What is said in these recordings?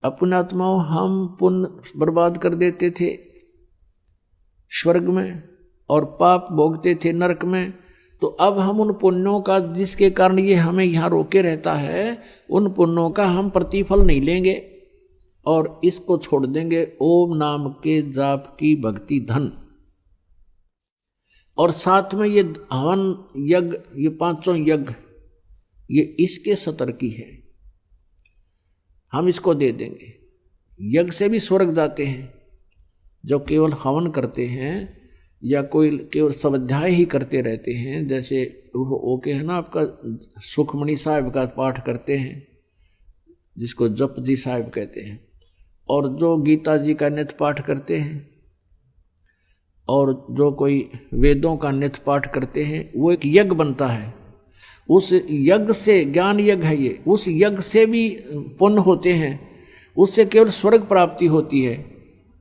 अपनात्माओं हम पुण्य बर्बाद कर देते थे स्वर्ग में और पाप भोगते थे नरक में। तो अब हम उन पुण्यों का, जिसके कारण ये हमें यहाँ रोके रहता है, उन पुण्यों का हम प्रतिफल नहीं लेंगे और इसको छोड़ देंगे ओम नाम के जाप की भक्ति धन। और साथ में ये हवन यज्ञ, ये पांचों यज्ञ, ये इसके सतर्की है, हम इसको दे देंगे। यज्ञ से भी स्वर्ग जाते हैं जो केवल हवन करते हैं या कोई केवल स्वाध्याय ही करते रहते हैं, जैसे वो के है ना आपका सुखमणि साहिब का पाठ करते हैं जिसको जप जी साहिब कहते हैं, और जो गीता जी का नित्य पाठ करते हैं, और जो कोई वेदों का नित्य पाठ करते हैं, वो एक यज्ञ बनता है। उस यज्ञ से, ज्ञान यज्ञ है ये, उस यज्ञ से भी पुण्य होते हैं, उससे केवल स्वर्ग प्राप्ति होती है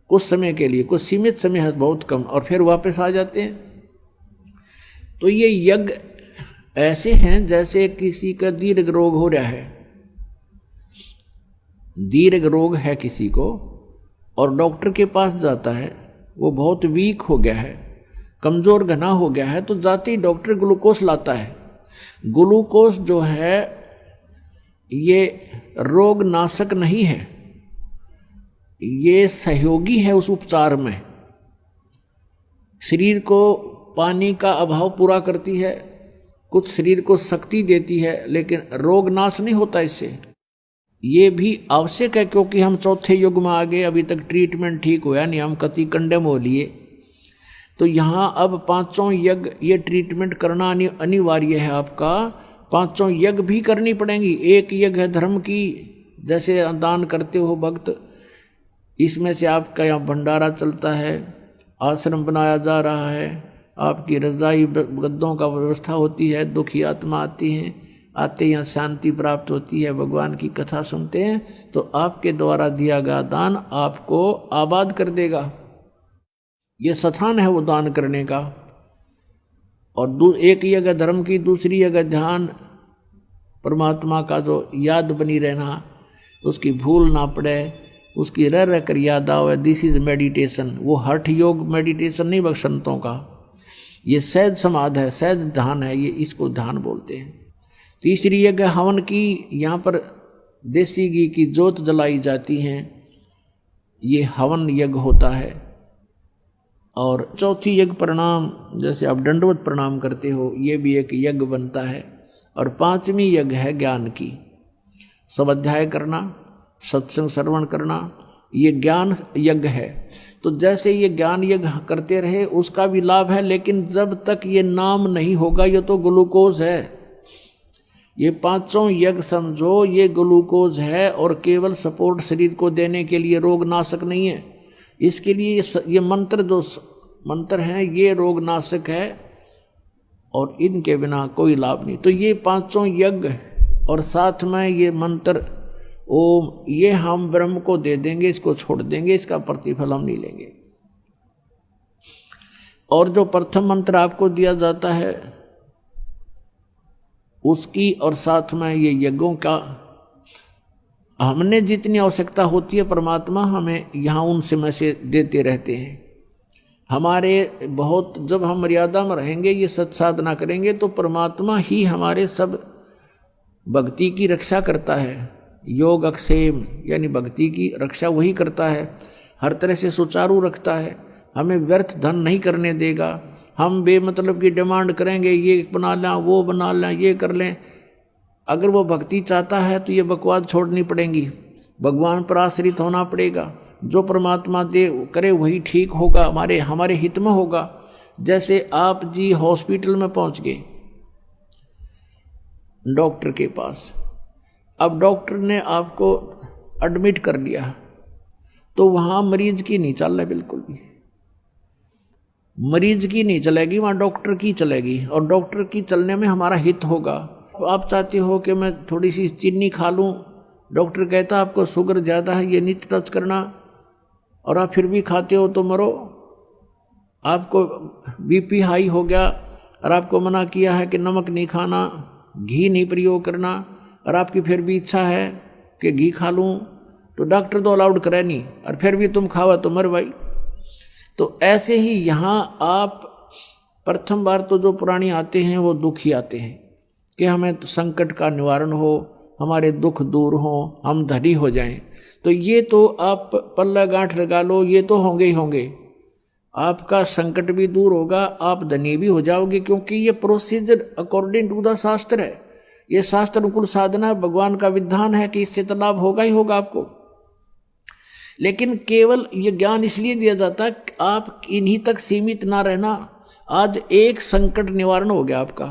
कुछ समय के लिए, कुछ सीमित समय है, बहुत कम, और फिर वापस आ जाते हैं। तो ये यज्ञ ऐसे हैं जैसे किसी का दीर्घ रोग हो रहा है, दीर्घ रोग है किसी को और डॉक्टर के पास जाता है, वो बहुत वीक हो गया है, कमजोर घना हो गया है, तो जाते ही डॉक्टर ग्लूकोज लाता है। ग्लूकोज जो है ये रोग नाशक नहीं है, ये सहयोगी है उस उपचार में। शरीर को पानी का अभाव पूरा करती है, कुछ शरीर को शक्ति देती है, लेकिन रोग नाश नहीं होता इससे। ये भी आवश्यक है क्योंकि हम चौथे युग में आ गए, अभी तक ट्रीटमेंट ठीक हुआ नहीं, हम कति कंडेम हो लिए। तो यहाँ अब पांचों यज्ञ ये ट्रीटमेंट करना अनिवार्य है आपका। पांचों यज्ञ भी करनी पड़ेंगी। एक यज्ञ है धर्म की, जैसे दान करते हो भक्त, इसमें से आपका यहाँ भंडारा चलता है, आश्रम बनाया जा रहा है, आपकी रजाई गद्दों का व्यवस्था होती है, दुखी आत्मा आती हैं, आते यहाँ शांति प्राप्त होती है, भगवान की कथा सुनते हैं, तो आपके द्वारा दिया गया दान आपको आबाद कर देगा। ये स्थान है वो दान करने का। और एक जगह धर्म की, दूसरी जगह ध्यान, परमात्मा का जो याद बनी रहना, उसकी भूल ना पड़े, उसकी रह रह कर याद आवे, दिस इज मेडिटेशन। वो हठ योग मेडिटेशन नहीं बख्शंतों का, ये सहज समाध है, सहज ध्यान है, ये इसको ध्यान बोलते हैं। तीसरी जगह हवन की, यहाँ पर देसी घी की जोत जलाई जाती हैं, ये हवन यज्ञ होता है। और चौथी यज्ञ प्रणाम, जैसे आप दंडवत प्रणाम करते हो, ये भी एक यज्ञ बनता है। और पांचवी यज्ञ है ज्ञान की, स्वाध्याय करना, सत्संग श्रवण करना, ये ज्ञान यज्ञ है। तो जैसे ये ज्ञान यज्ञ करते रहे उसका भी लाभ है, लेकिन जब तक ये नाम नहीं होगा, ये तो ग्लूकोज है। ये पांचों यज्ञ समझो, ये ग्लूकोज है और केवल सपोर्ट शरीर को देने के लिए, रोग नाशक नहीं है। इसके लिए ये मंत्र, जो मंत्र हैं, ये रोग नाशक है और इनके बिना कोई लाभ नहीं। तो ये पांचों यज्ञ और साथ में ये मंत्र ओम, ये हम ब्रह्म को दे देंगे, इसको छोड़ देंगे, इसका प्रतिफल हम नहीं लेंगे। और जो प्रथम मंत्र आपको दिया जाता है उसकी, और साथ में ये यज्ञों का, हमने जितनी आवश्यकता होती है परमात्मा हमें यहाँ उनसे में से देते रहते हैं। हमारे बहुत, जब हम मर्यादा में रहेंगे, ये सत्साधना करेंगे, तो परमात्मा ही हमारे सब भक्ति की रक्षा करता है। योग अक्षेम यानी भक्ति की रक्षा वही करता है, हर तरह से सुचारू रखता है, हमें व्यर्थ धन नहीं करने देगा। हम बेमतलब की डिमांड करेंगे, ये बना लें, वो बना लें, ये कर लें, अगर वो भक्ति चाहता है तो ये बकवास छोड़नी पड़ेगी, भगवान पर आश्रित होना पड़ेगा। जो परमात्मा दे करे वही ठीक होगा, हमारे हित में होगा। जैसे आप जी हॉस्पिटल में पहुंच गए डॉक्टर के पास, अब डॉक्टर ने आपको एडमिट कर लिया, तो वहां मरीज की नहीं चल रहा, बिल्कुल भी मरीज की नहीं चलेगी, वहां डॉक्टर की चलेगी, और डॉक्टर की चलने में हमारा हित होगा। आप चाहते हो कि मैं थोड़ी सी चीनी खा लूं, डॉक्टर कहता आपको शुगर ज़्यादा है, ये नहीं टच करना, और आप फिर भी खाते हो तो मरो। आपको बीपी हाई हो गया और आपको मना किया है कि नमक नहीं खाना, घी नहीं प्रयोग करना, और आपकी फिर भी इच्छा है कि घी खा लूं, तो डॉक्टर तो अलाउड करे नहीं, और फिर भी तुम खावा तो मर भाई। तो ऐसे ही यहाँ आप प्रथम बार तो जो प्राणी आते हैं वो दुखी आते हैं कि हमें तो संकट का निवारण हो, हमारे दुख दूर हो, हम धनी हो जाएं। तो ये तो आप पल्ला गांठ लगा लो, ये तो होंगे ही होंगे। आपका संकट भी दूर होगा, आप धनी भी हो जाओगे, क्योंकि ये प्रोसीजर अकॉर्डिंग टू द शास्त्र है। ये शास्त्र अनुकूल साधना है, भगवान का विधान है कि इससे तो लाभ होगा ही होगा आपको। लेकिन केवल ये ज्ञान इसलिए दिया जाता है कि आप इन्हीं तक सीमित ना रहना। आज एक संकट निवारण हो गया आपका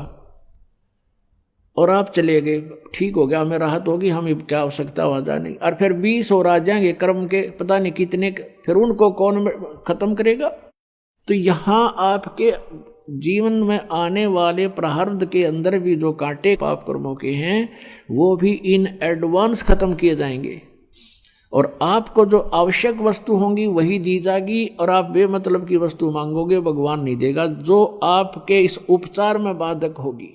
और आप चले गए, ठीक हो गया, हमें राहत होगी, हमें क्या आवश्यकता हो नहीं, और फिर 20 और आ जाएंगे कर्म के पता नहीं कितने, फिर उनको कौन खत्म करेगा। तो यहाँ आपके जीवन में आने वाले प्रारब्ध के अंदर भी जो कांटे पाप कर्मों के हैं वो भी इन एडवांस खत्म किए जाएंगे, और आपको जो आवश्यक वस्तु होंगी वही दी जाएगी, और आप बेमतलब की वस्तु मांगोगे भगवान नहीं देगा, जो आपके इस उपचार में बाधक होगी।